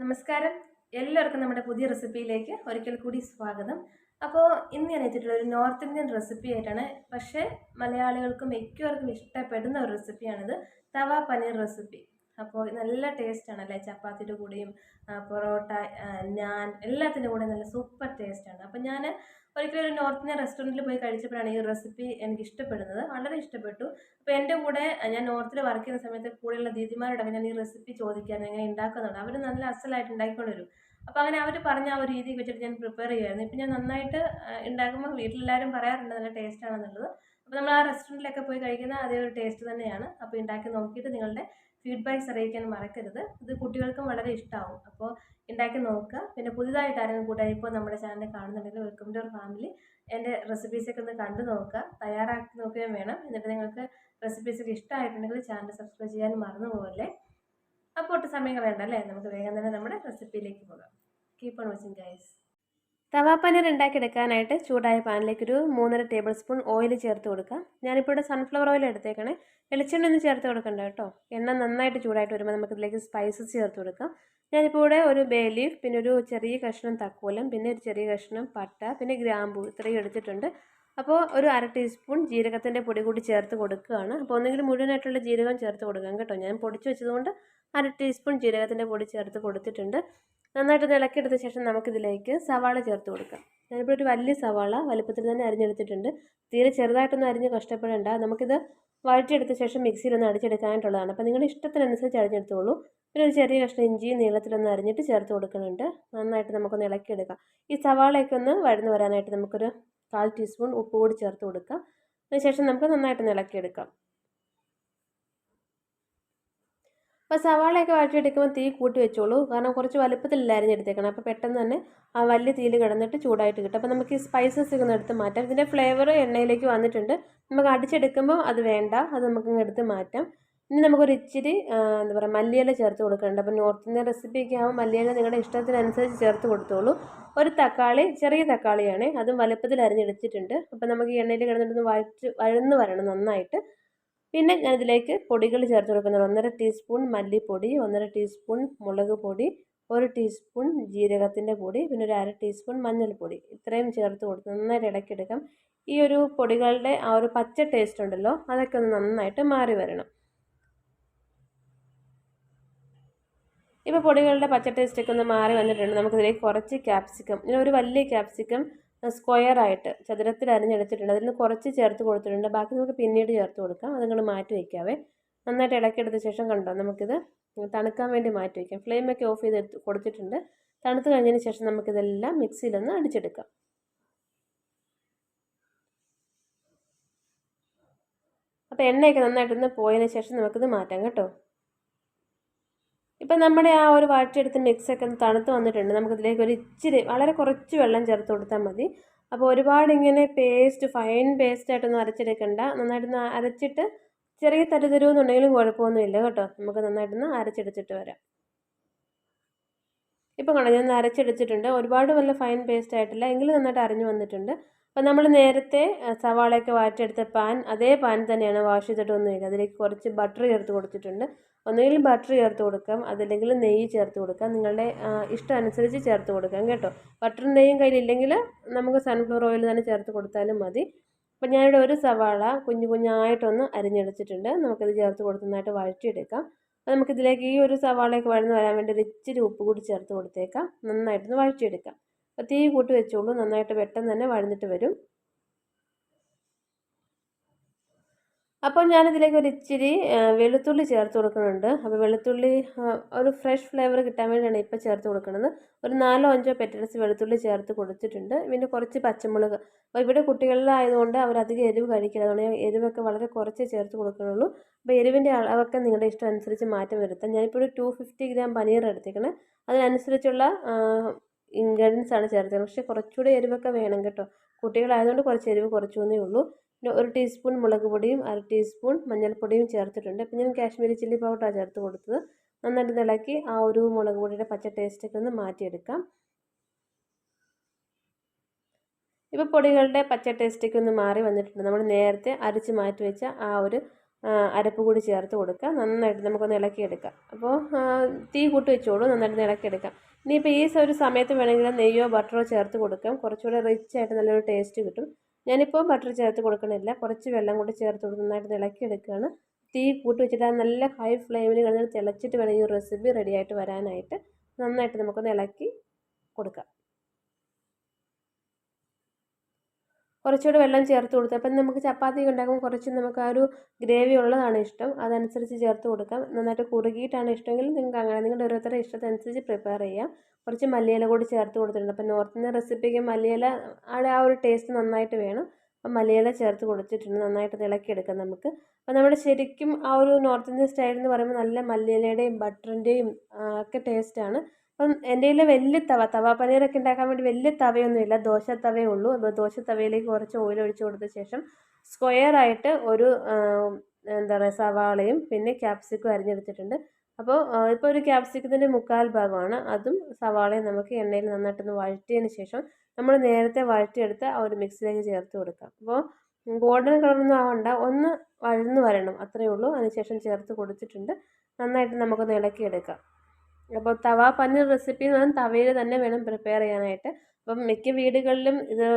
നമസ്കാരം. എല്ലാവർക്കും നമ്മുടെ പുതിയ റെസിപ്പിയിലേക്ക് ഒരിക്കൽ കൂടി സ്വാഗതം. അപ്പോൾ ഇന്ന് ഞാൻ എത്തിയിട്ടുള്ള ഒരു നോർത്ത് ഇന്ത്യൻ റെസിപ്പി ആയിട്ടാണ്. പക്ഷേ മലയാളികൾക്കും മിക്കവർക്കും ഇഷ്ടപ്പെടുന്ന ഒരു റെസിപ്പിയാണിത്. തവ പനീർ റെസിപ്പി. അപ്പോൾ നല്ല ടേസ്റ്റാണ് അല്ലേ, ചപ്പാത്തിയുടെ കൂടെയും പൊറോട്ട, നാൻ എല്ലാത്തിൻ്റെ കൂടെ നല്ല സൂപ്പർ ടേസ്റ്റാണ്. അപ്പോൾ ഞാൻ ഒരിക്കലും ഒരു നോർത്ത് ഇന്ത്യൻ റെസ്റ്റോറൻറ്റിൽ പോയി കഴിച്ചപ്പോഴാണ് ഈ റെസിപ്പി എനിക്ക് ഇഷ്ടപ്പെടുന്നത്. വളരെ ഇഷ്ടപ്പെട്ടു. അപ്പോൾ എൻ്റെ കൂടെ ഞാൻ നോർത്തിൽ വർക്ക് ചെയ്യുന്ന സമയത്ത് കൂടെയുള്ള ദീദിമാരോടൊക്കെ ഞാൻ ഈ റെസിപ്പി ചോദിക്കാറുണ്ട്, എങ്ങനെ ഉണ്ടാക്കുന്നുണ്ട്. അവർ നല്ല അസലായിട്ട് ഉണ്ടാക്കിക്കൊണ്ട് വരും. അപ്പോൾ അങ്ങനെ അവർ പറഞ്ഞ ആ ഒരു രീതി വെച്ചിട്ട് ഞാൻ പ്രിപ്പയർ ചെയ്യുമായിരുന്നു. ഇപ്പം ഞാൻ നന്നായിട്ട് ഉണ്ടാക്കുമ്പോൾ വീട്ടിലെല്ലാവരും പറയാറുണ്ട് നല്ല ടേസ്റ്റ് ആണെന്നുള്ളത്. അപ്പോൾ നമ്മൾ ആ റെസ്റ്റോറൻറ്റിലൊക്കെ പോയി കഴിക്കുന്ന അതേ ഒരു ടേസ്റ്റ് തന്നെയാണ്. അപ്പോൾ ഉണ്ടാക്കി നോക്കിയിട്ട് നിങ്ങളുടെ ഫീഡ്ബാക്ക്സ് അറിയിക്കാൻ മറക്കരുത്. ഇത് കുട്ടികൾക്കും വളരെ ഇഷ്ടമാവും. അപ്പോൾ ഉണ്ടാക്കി നോക്കുക. പിന്നെ പുതിയതായിട്ട് ആരെങ്കിലും കൂടെ ഇപ്പോൾ നമ്മുടെ ചാനൽ കാണുന്നുണ്ടെങ്കിൽ വെൽക്കം ടു അവർ ഫാമിലി. എൻ്റെ റെസിപ്പീസൊക്കെ ഒന്ന് കണ്ടു നോക്കുക, തയ്യാറാക്കി നോക്കുകയും വേണം. എന്നിട്ട് നിങ്ങൾക്ക് റെസിപ്പീസൊക്കെ ഇഷ്ടമായിട്ടുണ്ടെങ്കിൽ ചാനൽ സബ്സ്ക്രൈബ് ചെയ്യാൻ മറന്നു പോകല്ലേ. അപ്പോൾ ഒട്ടും സമയം കളയണ്ട അല്ലേ, നമുക്ക് വേഗം തന്നെ നമ്മുടെ റെസിപ്പിയിലേക്ക് പോകാം. Keep on watching guys. Tawa paneer ഉണ്ടാക്കിയെടുക്കാനായിട്ട് ചൂടായ പാനിലേക്ക് ഒരു 3.5 ടേബിൾ സ്പൂൺ ഓയിൽ ചേർത്ത് കൊടുക്കാം. ഞാനിപ്പോൾ ഇവിടെ സൺഫ്ലവർ ഓയിൽ എടുത്തേക്കണേ. വെളിച്ചെണ്ണ ഒന്നും ചേർത്ത് കൊടുക്കണ്ട കേട്ടോ. എണ്ണ നന്നായിട്ട് ചൂടായിട്ട് വരുമ്പോൾ നമുക്കിതിലേക്ക് സ്പൈസസ് ചേർത്ത് കൊടുക്കാം. ഞാനിപ്പോൾ ഇവിടെ ഒരു ബേ ലീഫ്, പിന്നെ ഒരു ചെറിയ കഷ്ണം തക്കോലം, പിന്നെ ഒരു ചെറിയ കഷ്ണം പട്ട, പിന്നെ ഗ്രാമ്പൂ ഇത്രയും എടുത്തിട്ടുണ്ട്. അപ്പോൾ ഒരു 1/2 ടീസ്പൂൺ ജീരകത്തിൻ്റെ പൊടി കൂടി ചേർത്ത് കൊടുക്കുകയാണ്. അപ്പോൾ ഒന്നെങ്കിൽ മുഴുവനായിട്ടുള്ള ജീരകം ചേർത്ത് കൊടുക്കാം കേട്ടോ. ഞാൻ പൊടിച്ച് വെച്ചതുകൊണ്ട് 1/2 ടീസ്പൂൺ ജീരകത്തിൻ്റെ പൊടി ചേർത്ത് കൊടുത്തിട്ടുണ്ട്. നന്നായിട്ട് ഇളക്കിയെടുത്ത ശേഷം നമുക്കിതിലേക്ക് സവാള ചേർത്ത് കൊടുക്കാം. ഞാനിപ്പോൾ ഒരു വലിയ സവാള വലുപ്പത്തിൽ തന്നെ അരിഞ്ഞെടുത്തിട്ടുണ്ട്. തീരെ ചെറുതായിട്ടൊന്നും അരിഞ്ഞ് കഷ്ടപ്പെടേണ്ട. നമുക്കിത് വഴറ്റിയെടുത്ത ശേഷം മിക്സിയിലൊന്ന് അടിച്ചെടുക്കാനായിട്ടുള്ളതാണ്. അപ്പോൾ നിങ്ങളുടെ ഇഷ്ടത്തിനനുസരിച്ച് അരിഞ്ഞെടുത്തോളൂ. പിന്നെ ഒരു ചെറിയ കഷ്ണം ഇഞ്ചിയും നീളത്തിലൊന്ന് അരിഞ്ഞിട്ട് ചേർത്ത് കൊടുക്കുന്നുണ്ട്. നന്നായിട്ട് നമുക്കൊന്ന് ഇളക്കിയെടുക്കാം. ഈ സവാളയൊക്കെ ഒന്ന് വഴന്ന് വരാനായിട്ട് നമുക്കൊരു 1/4 ടീസ്പൂൺ ഉപ്പ് കൂടി ചേർത്ത് കൊടുക്കാം. അതിനുശേഷം നമുക്ക് നന്നായിട്ടൊന്ന് ഇളക്കിയെടുക്കാം. അപ്പോൾ സവാളയൊക്കെ വഴറ്റിയെടുക്കുമ്പോൾ തീ കൂട്ടി വെച്ചോളൂ. കാരണം കുറച്ച് വലുപ്പത്തിലല്ല അരിഞ്ഞെടുത്തേക്കണം. അപ്പോൾ പെട്ടെന്ന് തന്നെ ആ വലിയ തീയിൽ കിടന്നിട്ട് ചൂടായിട്ട് കിട്ടും. അപ്പോൾ നമുക്ക് ഈ സ്പൈസസ് ഒന്ന് എടുത്ത് മാറ്റാം. ഇതിൻ്റെ ഫ്ലേവർ എണ്ണയിലേക്ക് വന്നിട്ടുണ്ട്. നമുക്ക് അടിച്ചെടുക്കുമ്പോൾ അത് വേണ്ട, അത് നമുക്ക് എടുത്ത് മാറ്റാം. ഇനി നമുക്കൊരു ഇച്ചിരി എന്താ പറയുക, മല്ലിയില ചേർത്ത് കൊടുക്കുന്നുണ്ട്. അപ്പോൾ നോർത്ത് ഇന്ത്യൻ റെസിപ്പിയൊക്കെ ആകുമ്പോൾ മല്ലിയില നിങ്ങളുടെ ഇഷ്ടത്തിനനുസരിച്ച് ചേർത്ത് കൊടുത്തോളൂ. ഒരു തക്കാളി, ചെറിയ തക്കാളിയാണ്, അതും വലുപ്പത്തിൽ അരിഞ്ഞെടുത്തിട്ടുണ്ട്. അപ്പോൾ നമുക്ക് ഈ എണ്ണയിൽ കിടന്നിട്ടൊന്ന് വഴന്ന് വരണം നന്നായിട്ട്. പിന്നെ ഞാനിതിലേക്ക് പൊടികൾ ചേർത്ത് കൊടുക്കുന്നത് 1.5 ടീസ്പൂൺ മല്ലിപ്പൊടി, 1.5 ടീസ്പൂൺ മുളക് പൊടി, 1 ടീസ്പൂൺ ജീരകത്തിൻ്റെ പൊടി, പിന്നെ ഒരു 1/2 ടീസ്പൂൺ മഞ്ഞൾപ്പൊടി ഇത്രയും ചേർത്ത് കൊടുത്ത് നന്നായിട്ട് ഇളക്കിയെടുക്കാം. ഈ ഒരു പൊടികളുടെ ആ ഒരു പച്ച ടേസ്റ്റ് ഉണ്ടല്ലോ, അതൊക്കെ ഒന്ന് നന്നായിട്ട് മാറി വരണം. ഇപ്പോൾ പൊടികളുടെ പച്ച ടേസ്റ്റൊക്കെ ഒന്ന് മാറി വന്നിട്ടുണ്ട്. നമുക്കിതിലേക്ക് കുറച്ച് ക്യാപ്സിക്കം, ഇങ്ങനെ ഒരു വലിയ ക്യാപ്സിക്കം സ്ക്വയറായിട്ട് ചതുരത്തിൽ അരിഞ്ഞെടുത്തിട്ടുണ്ട്. അതിൽ നിന്ന് കുറച്ച് ചേർത്ത് കൊടുത്തിട്ടുണ്ട്. ബാക്കി നമുക്ക് പിന്നീട് ചേർത്ത് കൊടുക്കാം. അതങ്ങോട്ട് മാറ്റി വയ്ക്കാവേ. നന്നായിട്ട് ഇളക്കിയെടുത്ത ശേഷം കണ്ടോ, നമുക്കിത് തണുക്കാൻ വേണ്ടി മാറ്റി വയ്ക്കാം. ഫ്ലെയിമൊക്കെ ഓഫ് ചെയ്ത് കൊടുത്തിട്ടുണ്ട്. തണുത്ത് കഴിഞ്ഞതിന് ശേഷം നമുക്കിതെല്ലാം മിക്സിയിലൊന്ന് അടിച്ചെടുക്കാം. അപ്പോൾ എണ്ണയൊക്കെ നന്നായിട്ടൊന്ന് പോയതിന് ശേഷം നമുക്കിത് മാറ്റാം കേട്ടോ. ഇപ്പം നമ്മുടെ ആ ഒരു വഴറ്റിയെടുത്ത മിക്സൊക്കെ ഒന്ന് തണുത്ത് വന്നിട്ടുണ്ട്. നമുക്കിതിലേക്ക് ഒരു ഇച്ചിരി വളരെ കുറച്ച് വെള്ളം ചേർത്ത് കൊടുത്താൽ മതി. അപ്പോൾ ഒരുപാട് ഇങ്ങനെ ഫൈൻ പേസ്റ്റായിട്ടൊന്നും അരച്ചെടുക്കണ്ട. നന്നായിട്ടൊന്ന് അരച്ചിട്ട് ചെറിയ തരുതരുവെന്നുണ്ടെങ്കിലും കുഴപ്പമൊന്നുമില്ല കേട്ടോ. നമുക്ക് നന്നായിട്ടൊന്ന് അരച്ചെടുത്തിട്ട് വരാം. ഇപ്പം കണ്ടോ, ഞാൻ അരച്ചെടുത്തിട്ടുണ്ട്. ഒരുപാട് വല്ല ഫൈൻ പേസ്റ്റ് ആയിട്ടില്ല, എങ്കിലും നന്നായിട്ട് അരഞ്ഞു വന്നിട്ടുണ്ട്. അപ്പോൾ നമ്മൾ നേരത്തെ സവാളയൊക്കെ വഴറ്റിയെടുത്ത പാൻ, അതേ പാൻ തന്നെയാണ്, വാഷ് ചെയ്തിട്ടൊന്നുമില്ല. അതിലേക്ക് കുറച്ച് ബട്ടർ ചേർത്ത് കൊടുത്തിട്ടുണ്ട്. ഒന്നുകിൽ ബട്ടർ ചേർത്ത് കൊടുക്കാം, അതല്ലെങ്കിൽ നെയ്യ് ചേർത്ത് കൊടുക്കാം. നിങ്ങളുടെ ഇഷ്ടം അനുസരിച്ച് ചേർത്ത് കൊടുക്കാം കേട്ടോ. ബട്ടറും നെയ്യും കയ്യിലില്ലെങ്കിൽ നമുക്ക് സൺഫ്ലവർ ഓയിൽ തന്നെ ചേർത്ത് കൊടുത്താലും മതി. അപ്പോൾ ഞാനിവിടെ ഒരു സവാള കുഞ്ഞു കുഞ്ഞായിട്ടൊന്ന് അരിഞ്ഞെടുത്തിട്ടുണ്ട്. നമുക്കത് ചേർത്ത് കൊടുത്ത് നന്നായിട്ട് വഴറ്റിയെടുക്കാം. അപ്പോൾ നമുക്കിതിലേക്ക് ഈ ഒരു സവാളയൊക്കെ വഴന്ന് വരാൻ വേണ്ടി ഒരു ഇച്ചിരി ഉപ്പ് കൂടി ചേർത്ത് കൊടുത്തേക്കാം. നന്നായിട്ടൊന്ന് വഴറ്റിയെടുക്കാം. അപ്പോൾ തീ കൂട്ടി വെച്ചോളൂ, നന്നായിട്ട് പെട്ടെന്ന് തന്നെ വഴന്നിട്ട് വരും. അപ്പോൾ ഞാനിതിലേക്ക് ഒരു ഇച്ചിരി വെളുത്തുള്ളി ചേർത്ത് കൊടുക്കുന്നുണ്ട്. അപ്പോൾ വെളുത്തുള്ളി ഒരു ഫ്രഷ് ഫ്ലേവർ കിട്ടാൻ വേണ്ടിയാണ് ഇപ്പോൾ ചേർത്ത് കൊടുക്കുന്നത്. ഒരു 4-5 പെറ്റൽസ് വെളുത്തുള്ളി ചേർത്ത് കൊടുത്തിട്ടുണ്ട്. പിന്നെ കുറച്ച് പച്ചമുളക്. അപ്പോൾ ഇവിടെ കുട്ടികളിലായതുകൊണ്ട് അവരധികം എരിവ് കഴിക്കില്ല, അതുകൊണ്ട് ഞാൻ എരിവൊക്കെ വളരെ കുറച്ചേ ചേർത്ത് കൊടുക്കുന്നുള്ളൂ. അപ്പോൾ എരിവിൻ്റെ അളവൊക്കെ നിങ്ങളുടെ ഇഷ്ടം അനുസരിച്ച് മാറ്റം വരുത്താം. ഞാനിപ്പോൾ ഒരു 250 ഗ്രാം പനീർ എടുത്തേക്കണം. അതിനനുസരിച്ചുള്ള ഇൻഗ്രീഡിയൻസ് ആണ് ചേർത്തത്. പക്ഷേ കുറച്ചുകൂടി എരിവൊക്കെ വേണം കേട്ടോ. കുട്ടികളായതുകൊണ്ട് കുറച്ച് എരിവ് കുറച്ചൊന്നേ ഉള്ളൂ. പിന്നെ 1 ടീസ്പൂൺ മുളക് പൊടിയും 1/2 ടീസ്പൂൺ മഞ്ഞൾപ്പൊടിയും ചേർത്തിട്ടുണ്ട്. അപ്പോൾ ഞാൻ കാശ്മീരി ചില്ലി പൗഡറാണ് ചേർത്ത് കൊടുത്തത്. നന്നായിട്ട് ഇളക്കി ആ ഒരു മുളക് പൊടിയുടെ പച്ച ടേസ്റ്റൊക്കെ ഒന്ന് മാറ്റിയെടുക്കാം. ഇപ്പോൾ പൊടികളുടെ പച്ച ടേസ്റ്റൊക്കെ ഒന്ന് മാറി വന്നിട്ടുണ്ട്. നമ്മൾ നേരത്തെ അരച്ച് മാറ്റി വെച്ച ആ ഒരു അരപ്പ് കൂടി ചേർത്ത് കൊടുക്കുക. നന്നായിട്ട് നമുക്കൊന്ന് ഇളക്കിയെടുക്കാം. അപ്പോൾ തീ കൂട്ടി വെച്ചോളൂ, നന്നായിട്ട് ഇളക്കിയെടുക്കാം. ഇനിയിപ്പോൾ ഈ ഒരു സമയത്ത് വേണമെങ്കിൽ നെയ്യോ ബട്ടറോ ചേർത്ത് കൊടുക്കാം. കുറച്ചുകൂടെ റിച്ച് ആയിട്ട് നല്ലൊരു ടേസ്റ്റ് കിട്ടും. ഞാനിപ്പോൾ ബട്ടർ ചേർത്ത് കൊടുക്കണില്ല, കുറച്ച് വെള്ളം കൂടി ചേർത്ത് കൊടുത്ത് നന്നായിട്ട് ഇളക്കിയെടുക്കുകയാണ്. തീ കൂട്ടി വെച്ചിട്ട് നല്ല ഹൈ ഫ്ലെയിമിൽ കിടന്ന് തിളച്ചിട്ട് വേണം ഈ റെസിപ്പി റെഡിയായിട്ട് വരാനായിട്ട്. നന്നായിട്ട് നമുക്കൊന്ന് ഇളക്കി കൊടുക്കാം. കുറച്ചുകൂടി വെള്ളം ചേർത്ത് കൊടുക്കുക. അപ്പം നമുക്ക് ചപ്പാത്തി ഉണ്ടാക്കുമ്പോൾ കുറച്ച് നമുക്ക് ആ ഒരു ഗ്രേവി ഉള്ളതാണ് ഇഷ്ടം, അതനുസരിച്ച് ചേർത്ത് കൊടുക്കാം. നന്നായിട്ട് കുറുകിയിട്ടാണ് ഇഷ്ടമെങ്കിൽ നിങ്ങൾക്ക് അങ്ങനെ നിങ്ങളുടെ ഓരോരുത്തരുടെ ഇഷ്ടത്തിനനുസരിച്ച് പ്രിപ്പയർ ചെയ്യാം. കുറച്ച് മല്ലിയില കൂടി ചേർത്ത് കൊടുത്തിട്ടുണ്ട്. അപ്പം നോർത്ത് ഇന്ത്യൻ റെസിപ്പിക്ക് മല്ലിയില ആ ഒരു ടേസ്റ്റ് നന്നായിട്ട് വേണം. അപ്പം മല്ലിയില ചേർത്ത് കൊടുത്തിട്ടുണ്ട്. നന്നായിട്ട് ഇളക്കിയെടുക്കാം നമുക്ക്. അപ്പം നമ്മുടെ ശരിക്കും ആ ഒരു നോർത്ത് ഇന്ത്യൻ സ്റ്റൈൽ എന്ന് പറയുമ്പോൾ നല്ല മല്ലിയിലയുടെയും ബട്ടറിൻ്റെയും ഒക്കെ ടേസ്റ്റാണ്. അപ്പം എൻ്റെ കയ്യിൽ വലിയ തവ പനീറൊക്കെ ഉണ്ടാക്കാൻ വേണ്ടി വലിയ തവയൊന്നുമില്ല, ദോശ തവയേ ഉള്ളൂ. അപ്പോൾ ദോശ തവയിലേക്ക് കുറച്ച് ഓയിൽ ഒഴിച്ച് കൊടുത്ത ശേഷം സ്ക്വയറായിട്ട് ഒരു എന്താ പറയുക സവാളയും പിന്നെ ക്യാപ്സിക്കും അരിഞ്ഞെടുത്തിട്ടുണ്ട്. അപ്പോൾ ഇപ്പോൾ ഒരു ക്യാപ്സിക്കത്തിൻ്റെ 1/4 ഭാഗമാണ്, അതും സവാളയും നമുക്ക് എണ്ണയിൽ നന്നായിട്ടൊന്ന് വഴറ്റിയതിന് ശേഷം നമ്മൾ നേരത്തെ വഴറ്റിയെടുത്ത് ആ ഒരു മിക്സിലേക്ക് ചേർത്ത് കൊടുക്കാം. അപ്പോൾ ഗോൾഡൻ കളറൊന്നും ആവണ്ട, ഒന്ന് വഴന്ന് വരണം, അത്രയേ ഉള്ളൂ. അതിനുശേഷം ചേർത്ത് കൊടുത്തിട്ടുണ്ട്. നന്നായിട്ട് നമുക്കൊന്ന് ഇളക്കിയെടുക്കാം. അപ്പോൾ തവ പനീർ റെസിപ്പി എന്ന് പറഞ്ഞാൽ തവയിൽ തന്നെ വേണം പ്രിപ്പയർ ചെയ്യാനായിട്ട്. അപ്പം മിക്ക വീടുകളിലും ഇത്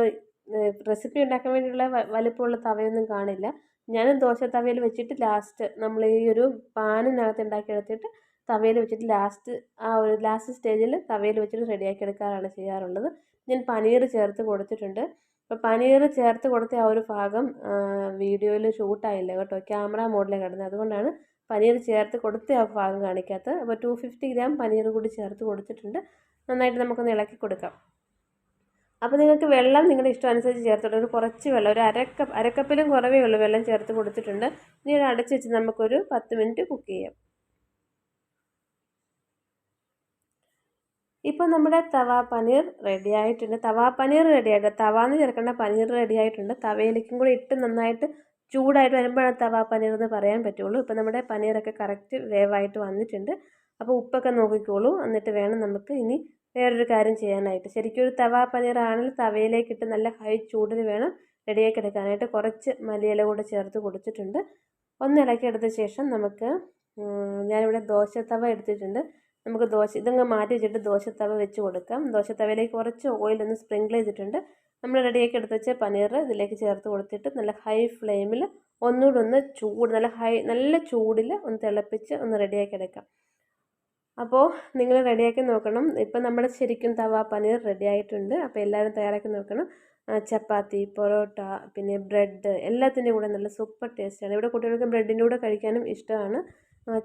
റെസിപ്പി ഉണ്ടാക്കാൻ വേണ്ടിയുള്ള വലിപ്പമുള്ള തവയൊന്നും കാണില്ല. ഞാൻ ദോശ തവയിൽ വെച്ചിട്ട് ലാസ്റ്റ് നമ്മൾ ഈ ഒരു പാനിനകത്ത് ഉണ്ടാക്കിയെടുത്തിട്ട് തവയിൽ വെച്ചിട്ട് ലാസ്റ്റ് സ്റ്റേജിൽ തവയിൽ വെച്ചിട്ട് റെഡിയാക്കി എടുക്കാറാണ് ചെയ്യാറുള്ളത്. ഞാൻ പനീർ ചേർത്ത് കൊടുത്തിട്ടുണ്ട്. അപ്പോൾ പനീർ ചേർത്ത് കൊടുത്ത ആ ഒരു ഭാഗം വീഡിയോയിൽ ഷൂട്ടായില്ല കേട്ടോ, ക്യാമറ മോഡിലാണ് കിടന്നത്. അതുകൊണ്ടാണ് പനീർ ചേർത്ത് കൊടുത്ത ആ ഭാഗം കാണിക്കാത്തത്. അപ്പോൾ 250 ഗ്രാം പനീർ കൂടി ചേർത്ത് കൊടുത്തിട്ടുണ്ട്. നന്നായിട്ട് നമുക്കൊന്ന് ഇളക്കി കൊടുക്കാം. അപ്പോൾ നിങ്ങൾക്ക് വെള്ളം നിങ്ങളുടെ ഇഷ്ടം അനുസരിച്ച് ചേർത്തിട്ട് ഒരു കുറച്ച് വെള്ളം, ഒരു അരക്കപ്പിലും കുറവേ ഉള്ളൂ വെള്ളം ചേർത്ത് കൊടുത്തിട്ടുണ്ട്. ഇനി അടച്ച് വെച്ച് നമുക്കൊരു 10 മിനിറ്റ് കുക്ക് ചെയ്യാം. ഇപ്പോൾ നമ്മുടെ തവ പനീർ റെഡി ആയിട്ടുണ്ട്. തവാന്ന് ചേർക്കേണ്ട, പനീർ റെഡി ആയിട്ടുണ്ട്. തവയിലേക്കും കൂടി ഇട്ട് നന്നായിട്ട് ചൂടായിട്ട് വരുമ്പോഴാണ് തവ പനീർ എന്ന് പറയാൻ പറ്റുള്ളൂ. ഇപ്പോൾ നമ്മുടെ പനീറൊക്കെ കറക്റ്റ് വേവായിട്ട് വന്നിട്ടുണ്ട്. അപ്പോൾ ഉപ്പൊക്കെ നോക്കിക്കോളൂ, എന്നിട്ട് വേണം നമുക്ക് ഇനി വേറൊരു കാര്യം ചെയ്യാനായിട്ട്. ശരിക്കും ഒരു തവ പനീർ ആണെങ്കിൽ തവയിലേക്കിട്ട് നല്ല ഹൈ ചൂടിൽ വേണം റെഡിയാക്കി എടുക്കാനായിട്ട്. കുറച്ച് മല്ലിയില കൂടെ ചേർത്ത് കൊടുത്തിട്ടുണ്ട്. ഒന്ന് ഇളക്കിയെടുത്ത ശേഷം നമുക്ക് ഞാനിവിടെ ദോശത്തവ എടുത്തിട്ടുണ്ട്. നമുക്ക് ഇതങ്ങ് മാറ്റി വെച്ചിട്ട് ദോശത്തവ വെച്ച് കൊടുക്കാം. ദോശത്തവയിലേക്ക് കുറച്ച് ഓയിലൊന്ന് സ്പ്രിങ്കിൾ ചെയ്തിട്ടുണ്ട്. നമ്മൾ റെഡിയാക്കി എടുത്ത് വെച്ച പനീർ ഇതിലേക്ക് ചേർത്ത് കൊടുത്തിട്ട് നല്ല ഹൈ ഫ്ലെയിമിൽ ഒന്നുകൂടെ ഒന്ന് നല്ല ചൂടിൽ ഒന്ന് തിളപ്പിച്ച് ഒന്ന് റെഡിയാക്കി എടുക്കാം. അപ്പോൾ നിങ്ങൾ റെഡിയാക്കി നോക്കണം. ഇപ്പം നമ്മുടെ ശരിക്കും തവ പനീർ റെഡി ആയിട്ടുണ്ട്. അപ്പോൾ എല്ലാവരും തയ്യാറാക്കി നോക്കണം. ചപ്പാത്തി, പൊറോട്ട, പിന്നെ ബ്രെഡ് എല്ലാത്തിൻ്റെ കൂടെ നല്ല സൂപ്പർ ടേസ്റ്റാണ്. ഇവിടെ കുട്ടികൾക്ക് ബ്രെഡിൻ്റെ കൂടെ കഴിക്കാനും ഇഷ്ടമാണ്,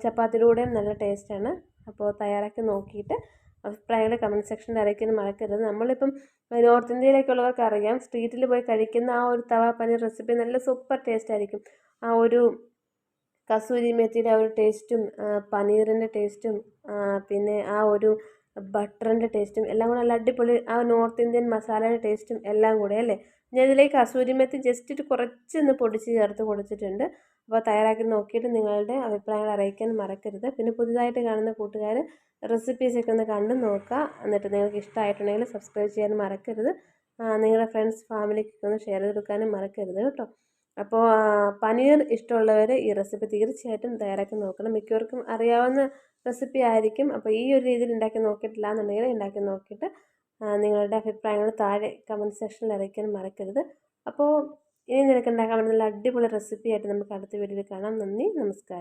ചപ്പാത്തിയുടെ കൂടെയും നല്ല ടേസ്റ്റാണ്. അപ്പോൾ തയ്യാറാക്കി നോക്കിയിട്ട് അഭിപ്രായങ്ങൾ കമൻറ്റ് സെക്ഷനിൽ അറിയിക്കാനും മറക്കരുത്. നമ്മളിപ്പം നോർത്ത് ഇന്ത്യയിലേക്കുള്ളവർക്ക് അറിയാം, സ്ട്രീറ്റിൽ പോയി കഴിക്കുന്ന ആ ഒരു തവ പനീർ റെസിപ്പി നല്ല സൂപ്പർ ടേസ്റ്റ് ആയിരിക്കും. ആ ഒരു കസൂരി മെത്തിയുടെ ആ ഒരു ടേസ്റ്റും പനീറിൻ്റെ ടേസ്റ്റും പിന്നെ ആ ഒരു ബട്ടറിൻ്റെ ടേസ്റ്റും എല്ലാം കൂടെ നല്ല അടിപൊളി, ആ നോർത്ത് ഇന്ത്യൻ മസാലയുടെ ടേസ്റ്റും എല്ലാം കൂടെ അല്ലേ. ഞാൻ ഇതിലേക്ക് കസൂരി മെത്തി ജസ്റ്റ് കുറച്ചൊന്ന് പൊടിച്ച് ചേർത്ത് കൊടുത്തിട്ടുണ്ട്. അപ്പോൾ തയ്യാറാക്കി നോക്കിയിട്ട് നിങ്ങളുടെ അഭിപ്രായങ്ങൾ അറിയിക്കാൻ മറക്കരുത്. പിന്നെ പുതുതായിട്ട് കാണുന്ന കൂട്ടുകാർ റെസിപ്പീസൊക്കെ ഒന്ന് കണ്ടു നോക്കുക. എന്നിട്ട് നിങ്ങൾക്ക് ഇഷ്ടമായിട്ടുണ്ടെങ്കിൽ സബ്സ്ക്രൈബ് ചെയ്യാൻ മറക്കരുത്. നിങ്ങളുടെ ഫ്രണ്ട്സ് ഫാമിലിക്കൊക്കെ ഒന്ന് ഷെയർ ചെയ്ത് കൊടുക്കാനും മറക്കരുത് കേട്ടോ. അപ്പോൾ പനീർ ഇഷ്ടമുള്ളവർ ഈ റെസിപ്പി തീർച്ചയായിട്ടും തയ്യാറാക്കി നോക്കണം. മിക്കവർക്കും അറിയാവുന്ന റെസിപ്പി ആയിരിക്കും. അപ്പോൾ ഈ ഒരു രീതിയിൽ ഉണ്ടാക്കി നോക്കിയിട്ടില്ല എന്നുണ്ടെങ്കിൽ ഉണ്ടാക്കി നോക്കിയിട്ട് നിങ്ങളുടെ അഭിപ്രായങ്ങൾ താഴെ കമൻറ്റ് സെക്ഷനിൽ അറിയിക്കാൻ മറക്കരുത്. അപ്പോൾ ഇനി നിനക്ക് ഉണ്ടാക്കാൻ പറ്റുന്ന നല്ല അടിപൊളി റെസിപ്പി ആയിട്ട് നമുക്ക് അടുത്ത വീഡിയോയിൽ കാണാം. നന്ദി, നമസ്കാരം.